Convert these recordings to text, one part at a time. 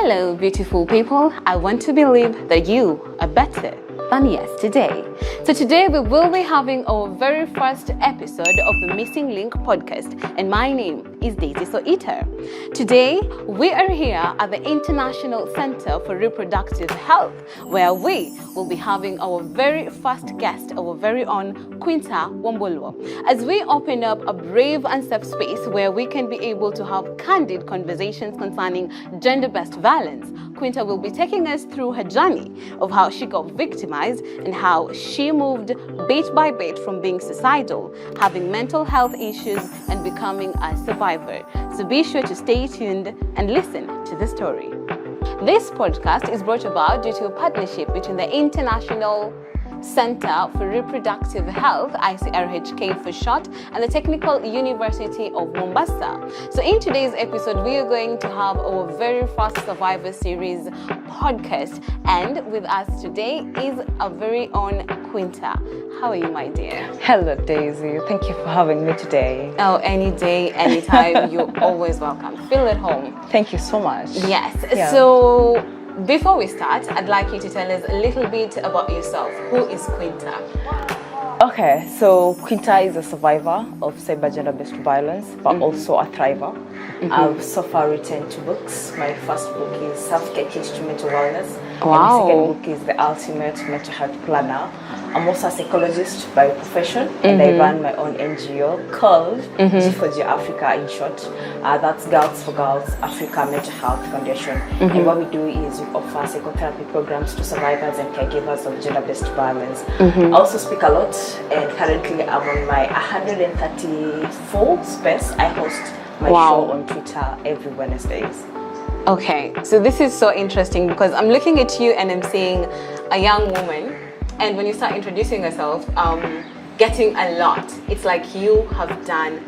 Hello, beautiful people. I want to believe that you are better than yesterday. So today we will be having our very first episode of the Missing Link podcast, and my name is Daisy Soita. Today we are here at the International Center for Reproductive Health, where we will be having our very first guest, our very own Quinta Wambolo, as we open up a brave and safe space where we can be able to have candid conversations concerning gender-based violence. Quinta will be taking us through her journey of how she got victimized and how she moved bit by bit from being suicidal, having mental health issues, and becoming a survivor. So be sure to stay tuned and listen to the story. This podcast is brought about due to a partnership between the International Center for Reproductive Health, ICRHK for short, and the Technical University of Mombasa. So in today's episode, we are going to have our very first Survivor Series podcast. And with us today is our very own Quinta. How are you, my dear? Hello, Daisy. Thank you for having me today. Oh, any day, anytime, you're always welcome. Feel at home. Thank you so much. Yes. Yeah. So before we start, I'd like you to tell us a little bit about yourself. Who is Quinta? Okay, so Quinta is a survivor of cyber gender-based violence, but also a thriver. I've so far written 2 books. My first book is Self-Care Keys to Mental Wellness. Wow. And the second book is The Ultimate Mental Health Planner. I'm also a psychologist by profession, and I run my own NGO called G4G Africa in short. That's Girls for Girls Africa Mental Health Foundation. And what we do is we offer psychotherapy programs to survivors and caregivers of gender-based violence. I also speak a lot, and currently I'm on my 134th space. I host my show on Twitter every Wednesdays. Okay, so this is so interesting because I'm looking at you and I'm seeing a young woman, and when you start introducing yourself, getting a lot. It's like you have done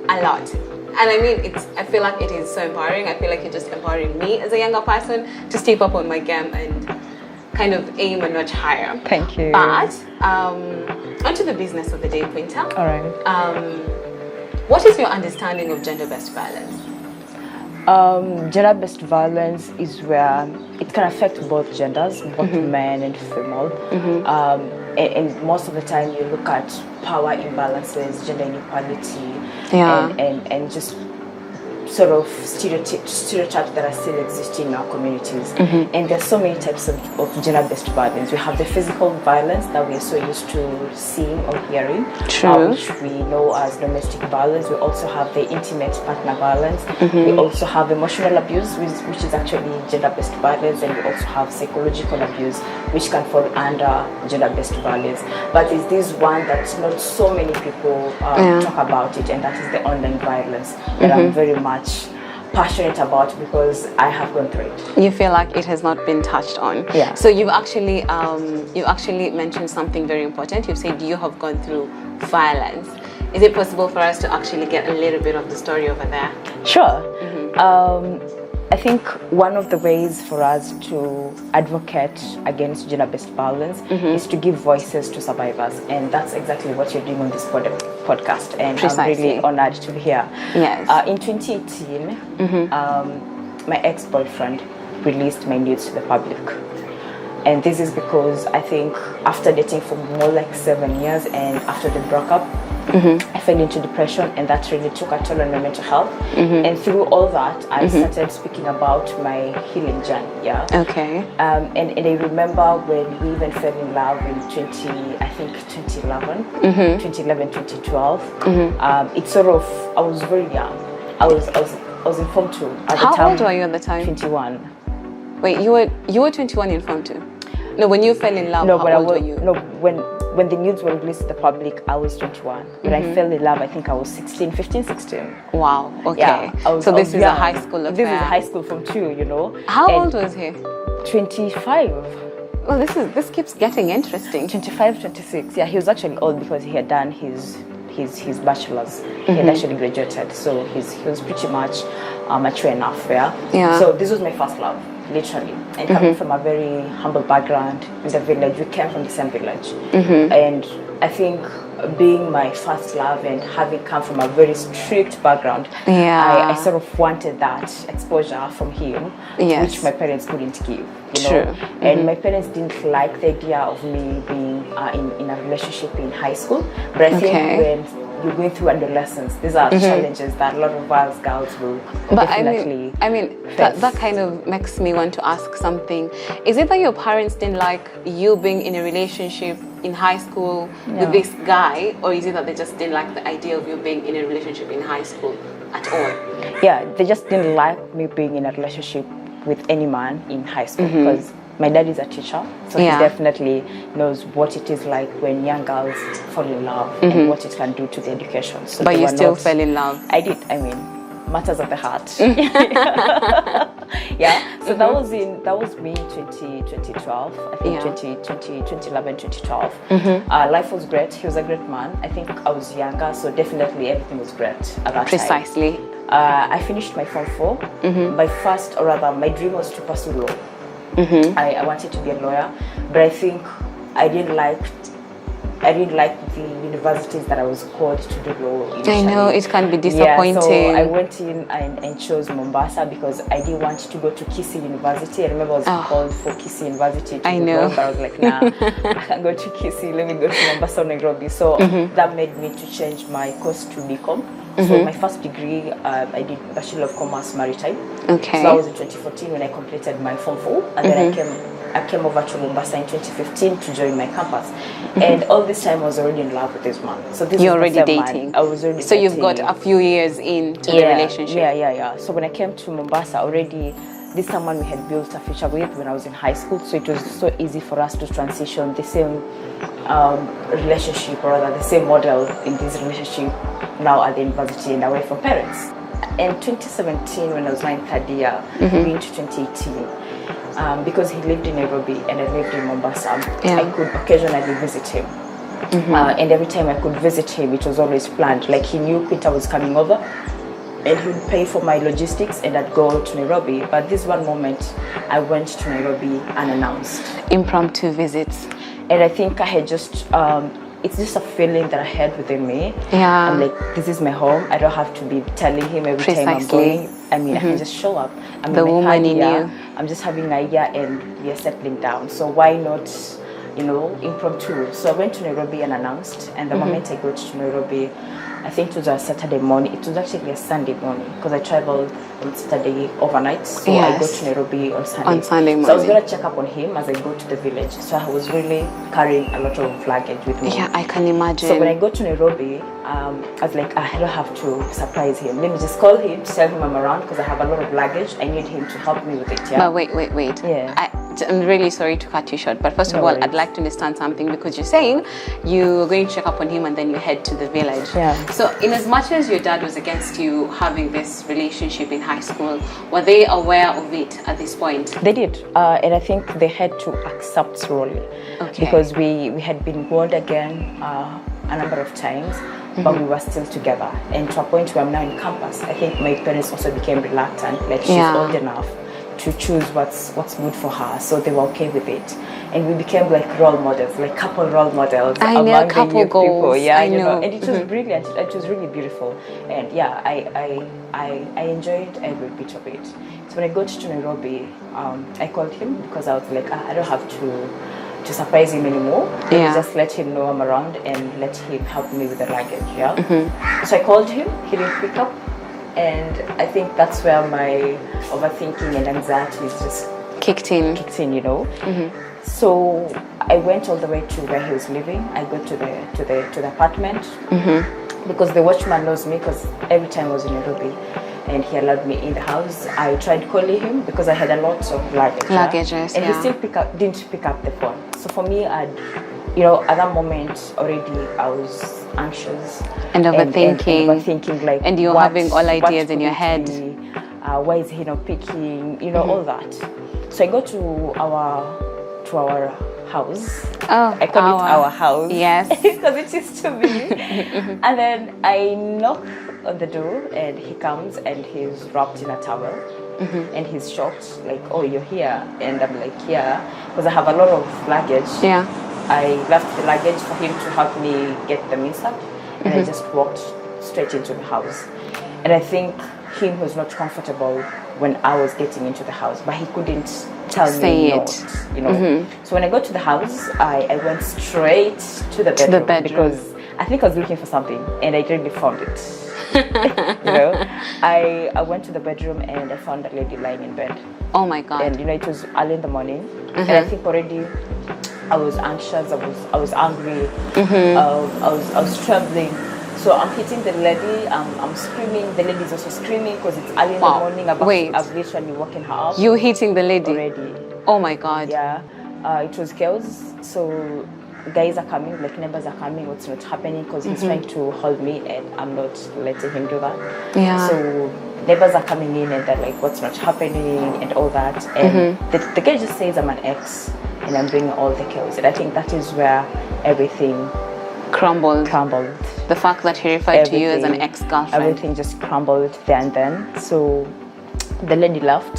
a lot. And I mean, I feel like it is so empowering. I feel like you're just empowering me as a younger person to step up on my game and kind of aim a notch higher. Thank you. But onto the business of the day, Quinta. All right. What is your understanding of gender-based violence? Gender-based violence is where it can affect both genders, both men and female. And most of the time you look at power imbalances, gender inequality, and just sort of stereotypes that are still existing in our communities. And there's so many types of gender-based violence. We have the physical violence that we are so used to seeing or hearing, which we know as domestic violence. We also have the intimate partner violence. We also have emotional abuse, which is actually gender-based violence, and we also have psychological abuse, which can fall under gender-based violence. But there's this one that not so many people talk about it, and that is the online violence that I'm very much passionate about because I have gone through it. You feel like it has not been touched on. Yeah. So you've actually mentioned something very important. You've said you have gone through violence. Is it possible for us to actually get a little bit of the story over there? Sure. I think one of the ways for us to advocate against gender-based violence is to give voices to survivors, and that's exactly what you're doing on this podcast, and Precisely. I'm really honored to be here. Yes. In 2018, my ex-boyfriend released my nudes to the public. And this is because I think after dating for more like 7 years and after the breakup, I fell into depression, and that really took a toll on my mental health. And through all that, I started speaking about my healing journey. Yeah. Okay. And I remember when we even fell in love in 2011, 2012. It's sort of, I was very young. I was in Form 2 at the time. How old were you at the time? 21. Wait, you were 21 in Form 2? No, when you fell in love, how old were you? No, when the nudes were released to the public, I was 21. When I fell in love, I think I was 15, 16. Wow, okay. Yeah, so this is a high school affair. This is a high school Form 2, you know. How old was he? 25. Well, this keeps getting interesting. 25, 26. Yeah, he was actually old because he had done his bachelor's. He had actually graduated, so he was pretty much mature enough. Yeah. So this was my first love, literally. And coming from a very humble background in the village, we came from the same village. And I think being my first love and having come from a very strict background, Yeah. I sort of wanted that exposure from him, Yes. which my parents couldn't give. You True. know? And my parents didn't like the idea of me being in a relationship in high school. But I think Okay. when you're going through adolescence, these are challenges that a lot of us girls will But definitely I mean, that kind of makes me want to ask something. Is it that your parents didn't like you being in a relationship in high school with this guy, or is it that they just didn't like the idea of you being in a relationship in high school at all? Yeah, they just didn't like me being in a relationship with any man in high school because my dad is a teacher, so he definitely knows what it is like when young girls fall in love and what it can do to the education. So But they you were still not- fell in love. I did. I mean, matters of the heart. Yeah. So that was me in 2012. I think Yeah. 2011, 2012. Life was great. He was a great man. I think I was younger, so definitely everything was great at that time. Precisely. I finished my Form 4. My first, or rather, my dream was to pursue law. I wanted to be a lawyer, but I think I didn't like the universities that I was called to do law initially. I know, it can be disappointing. Yeah, so I went in and chose Mombasa because I didn't want to go to Kisii University. I remember I was called for Kisii University to I do know. law, but I was like, nah, I can't go to Kisii. Let me go to Mombasa or Nairobi. So that made me to change my course to BCom. So my first degree, I did Bachelor of Commerce Maritime. Okay. So that was in 2014 when I completed my Form 4, and then I came over to Mombasa in 2015 to join my campus. And all this time I was already in love with this man. So this You're was the already same dating. man. I was already So you've got dating. a few years into the relationship. Yeah. So when I came to Mombasa already, this is someone we had built a future with when I was in high school. So it was so easy for us to transition the same relationship, or rather the same model in this relationship now at the university and away from parents. In 2017, when I was in third year, going to 2018, because he lived in Nairobi and I lived in Mombasa, I could occasionally visit him. And every time I could visit him, it was always planned. Like he knew Quinta was coming over, and he would pay for my logistics, and I'd go to Nairobi. But this one moment, I went to Nairobi unannounced. Impromptu visits. And I think I had just, it's just a feeling that I had within me. Yeah. I'm like, this is my home. I don't have to be telling him every time I'm going. I mean, I can just show up. I'm The in my woman third in year. you. I'm just having a year and we are settling down. So why not, impromptu? So I went to Nairobi unannounced. And the moment I got to Nairobi, I think it was a Saturday morning. It was actually a Sunday morning because I traveled on Saturday overnight. So I got to Nairobi on Sunday. On Sunday morning. So I was going to check up on him as I go to the village. So I was really carrying a lot of luggage with me. Yeah, I can imagine. So when I got to Nairobi, I was like, I don't have to surprise him. Let me just call him to tell him I'm around because I have a lot of luggage. I need him to help me with it. Yeah. But wait. Yeah. I'm really sorry to cut you short, but first of all, I'd like to understand something because you're saying you're going to check up on him and then you head to the village. Yeah. So in as much as your dad was against you having this relationship in high school, were they aware of it at this point? They did, and I think they had to accept slowly, because we had been warned again a number of times, but we were still together. And to a point where I'm now in campus, I think my parents also became reluctant. Like she's old enough to choose what's good for her, so they were okay with it. And we became like role models, like couple role models among the couple youth people. goals. Yeah, I know. And it was brilliant. It was really beautiful. And yeah, I enjoyed every bit of it. So when I got to Nairobi, I called him because I was like, I don't have to surprise him anymore. Just let him know I'm around and let him help me with the luggage. Yeah. So I called him. He didn't pick up. And I think that's where my overthinking and anxiety is just kicked in. So I went all the way to where he was living. I got to the apartment because the watchman knows me because every time I was in Nairobi and he allowed me in the house. I tried calling him because I had a lot of luggages. And he still didn't pick up the phone. So for me, at that moment already I was anxious and overthinking, like, and you're having all ideas in your head. Why is he not picking? All that. So I go to our house. I call it our house. Yes. Because it used to be. And then I knock on the door and he comes and he's wrapped in a towel. And he's shocked, like, oh, you're here. And I'm like, yeah, because I have a lot of luggage. Yeah. I left the luggage for him to help me get the meals up, and I just walked straight into the house. And I think he was not comfortable when I was getting into the house, but he couldn't tell Say me it. not, you know. So when I got to the house, I went straight to the bedroom, because I think I was looking for something, and I really found it. You know, I went to the bedroom and I found a lady lying in bed. Oh my God. And you know, it was early in the morning, and I think already I was anxious. I was angry. I was trembling. So I'm hitting the lady. I'm screaming. The lady's also screaming because it's early in the morning. I've literally woken her up. You hitting the lady already? Oh my God. Yeah. It was chaos. So guys are coming, like neighbors are coming. What's not happening? Because he's trying to hold me, and I'm not letting him do that. Yeah. So neighbors are coming in, and they're like, "What's not happening?" and all that. And the guy just says, "I'm an ex, and I'm bringing all the chaos." And I think that is where everything crumbled. The fact that he referred to you as an ex-girlfriend. Everything just crumbled there and then. So the lady left.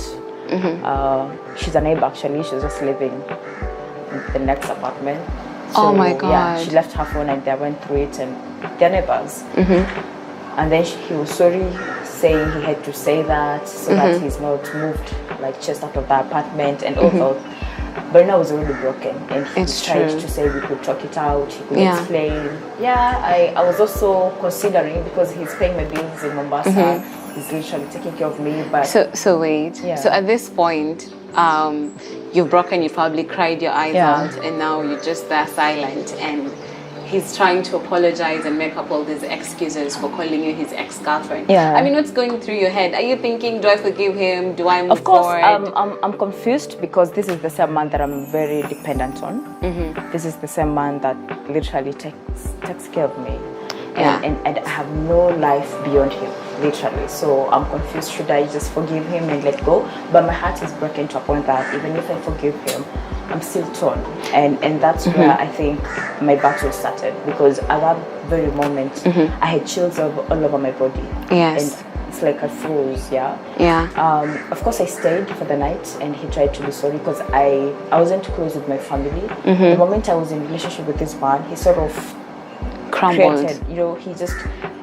She's a neighbor actually. She was just living in the next apartment. So, oh my God. Yeah, she left her phone and they went through it, and they're neighbors. And then he was sorry, saying he had to say that so that he's not moved, like chased out of the apartment and all that. But now was already broken, and he tried to say we could talk it out, he could explain. Yeah, I was also considering, because he's paying my bills in Mombasa, he's literally taking care of me. But so wait. Yeah. So at this point, you've broken, you probably cried your eyes out, and now you're just there silent, and he's trying to apologize and make up all these excuses for calling you his ex-girlfriend. Yeah. I mean, what's going through your head? Are you thinking, do I forgive him? Do I move of course, forward? I'm confused, because this is the same man that I'm very dependent on. This is the same man that literally takes care of me. And I have no life beyond him, literally. So I'm confused. Should I just forgive him and let go? But my heart is broken to a point that even if I forgive him, I'm still torn. And that's where I think my battle started, because at that very moment, I had chills all over my body. Yes. And it's like I froze, yeah? Of course, I stayed for the night, and he tried to be sorry, because I wasn't close with my family. The moment I was in a relationship with this man, he sort of crumbled. Created, you know, he just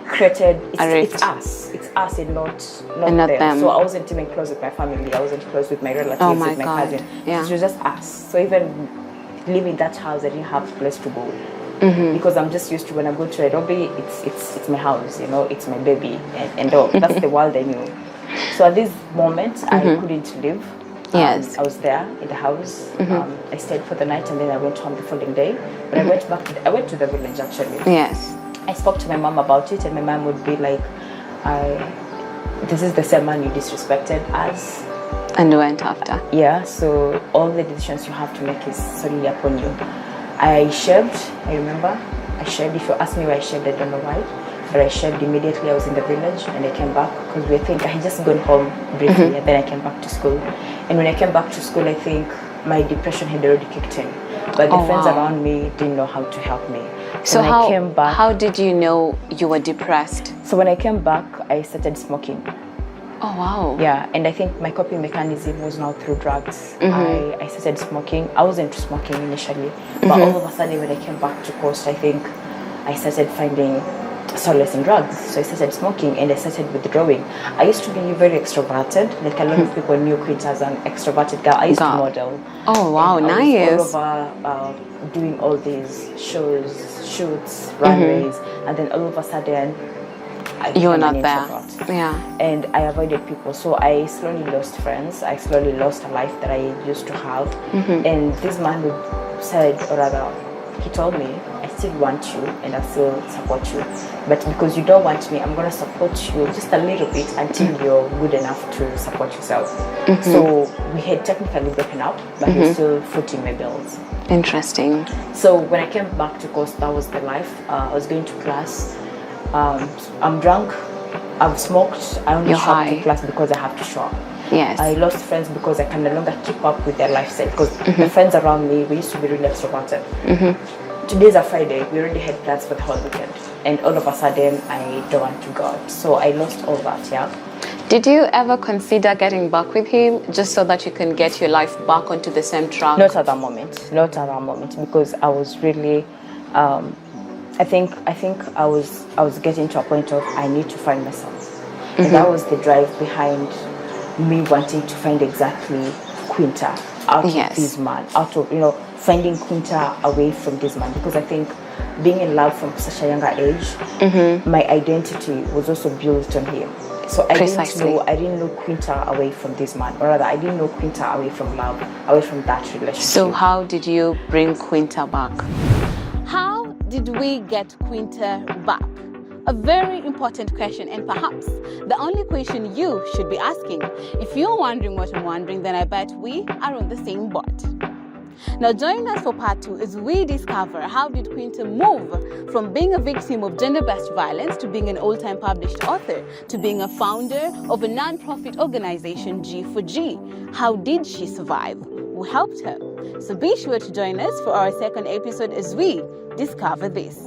created, it's us and not them. them. So I wasn't even close with my family, I wasn't close with my relatives, my with my God. cousin. Yeah. It was just us. So even leaving that house, I didn't have a place to go. Because I'm just used to, when I go to Nairobi, it's my house, you know, it's my baby, and all. That's the world I knew. So at this moment, I couldn't leave. Yes. I was there in the house. I stayed for the night, and then I went home the following day. But I went to the village actually. Yes. I spoke to my mom about it, and my mom would be like, this is the same man you disrespected us. And went after. Yeah, so all the decisions you have to make is solely upon you. I shaved, I remember. I shaved. If you ask me why I shaved, I don't know why. But I shaved immediately. I was in the village, and I came back, because I had just gone home briefly, and then I came back to school. And when I came back to school, I think my depression had already kicked in. But the friends around me didn't know how to help me. So how did you know you were depressed? So when I came back, I started smoking. Oh wow. Yeah, and I think my coping mechanism was now through drugs. I started smoking. I wasn't smoking initially, but all of a sudden when I came back to Coast, I think I started finding solace in drugs. So I started smoking, and I started withdrawing. I used to be very extroverted. Like a lot of people knew Quint as an extroverted girl. I used to model. Oh wow, nice. I was all over doing all these shows, shoots, runways, and then all of a sudden you were became not an there. introvert. Yeah. And I avoided people. So I slowly lost friends. I slowly lost a life that I used to have. And this man who said, or rather, he told me, I still want you and I still support you. But because you don't want me, I'm going to support you just a little bit until you're good enough to support yourself. So we had technically broken up, but he was still footing my bills. Interesting. So when I came back to Coast, that was the life. I was going to class. I'm drunk. I've smoked. I only show up to class because I have to show up. Yes. I lost friends because I can no longer keep up with their lifestyle. Because the friends around me, we used to be really extroverted. Today's a Friday. We already had plans for the whole weekend, and all of a sudden, I don't want to go out. So I lost all that. Yeah. Did you ever consider getting back with him just so that you can get your life back onto the same track? Not at that moment, because I was really, I think I was getting to a point of I need to find myself, and that was the drive behind me wanting to find exactly Quinta out of this man, finding Quinta away from this man, because I think being in love from such a younger age, my identity was also built on him. So I didn't know Quinta away from this man, or rather I didn't know Quinta away from love, away from that relationship. So how did you bring Quinta back? How did we get Quinta back? A very important question, and perhaps the only question you should be asking. If you're wondering what I'm wondering, then I bet we are on the same boat. Now join us for part 2 as we discover how did Quinta move from being a victim of gender-based violence to being an all-time published author to being a founder of a non-profit organization, G4G. How did she survive? Who helped her? So be sure to join us for our second episode as we discover this.